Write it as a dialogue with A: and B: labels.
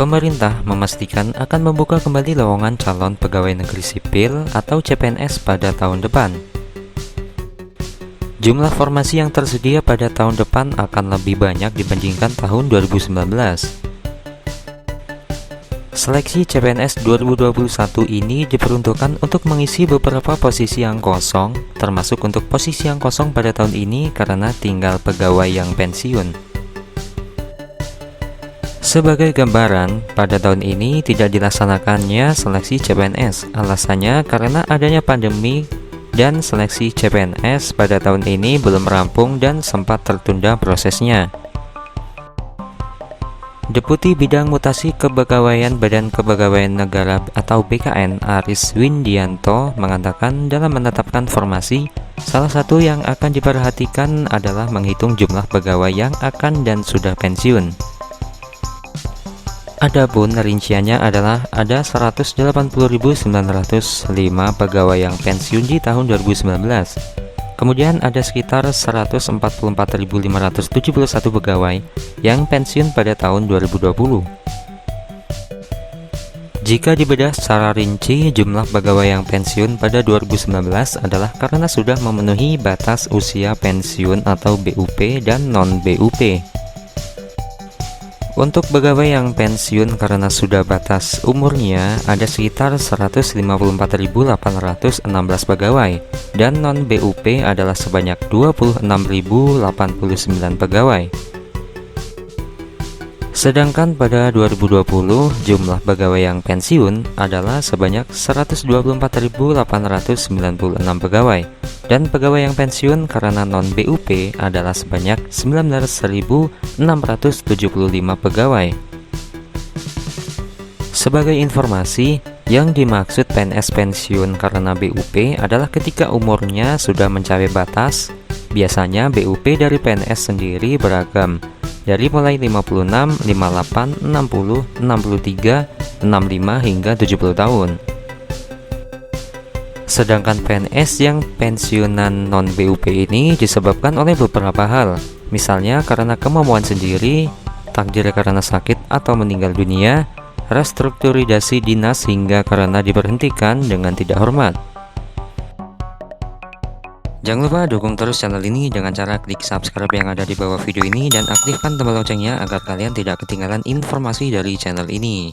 A: pemerintah memastikan akan membuka kembali lowongan calon pegawai negeri sipil atau CPNS pada tahun depan. Jumlah formasi yang tersedia pada tahun depan akan lebih banyak dibandingkan tahun 2019. Seleksi CPNS 2021 ini diperuntukkan untuk mengisi beberapa posisi yang kosong, termasuk untuk posisi yang kosong pada tahun ini karena tinggal pegawai yang pensiun. Sebagai gambaran, pada tahun ini tidak dilaksanakannya seleksi CPNS. Alasannya karena adanya pandemi dan seleksi CPNS pada tahun ini belum rampung dan sempat tertunda prosesnya. Deputi Bidang Mutasi Kepegawaian Badan Kepegawaian Negara atau BKN Aris Windianto mengatakan dalam menetapkan formasi, salah satu yang akan diperhatikan adalah menghitung jumlah pegawai yang akan dan sudah pensiun. Adapun rinciannya adalah ada 180.905 pegawai yang pensiun di tahun 2019. Kemudian ada sekitar 144.571 pegawai yang pensiun pada tahun 2020. Jika dibedah secara rinci, jumlah pegawai yang pensiun pada 2019 adalah karena sudah memenuhi batas usia pensiun atau BUP dan non-BUP. Untuk pegawai yang pensiun karena sudah batas umurnya ada sekitar 154.816 pegawai dan non-BUP adalah sebanyak 26.089 pegawai. Sedangkan pada 2020 jumlah pegawai yang pensiun adalah sebanyak 124.896 pegawai dan pegawai yang pensiun karena non-BUP adalah sebanyak 19.675 pegawai. Sebagai informasi, yang dimaksud PNS pensiun karena BUP adalah ketika umurnya sudah mencapai batas. Biasanya BUP dari PNS sendiri beragam, dari mulai 56, 58, 60, 63, 65 hingga 70 tahun. Sedangkan PNS yang pensiunan non-BUP ini disebabkan oleh beberapa hal, misalnya karena kemampuan sendiri, takdir karena sakit atau meninggal dunia, restrukturisasi dinas hingga karena diberhentikan dengan tidak hormat. Jangan lupa dukung terus channel ini dengan cara klik subscribe yang ada di bawah video ini dan aktifkan tombol loncengnya agar kalian tidak ketinggalan informasi dari channel ini.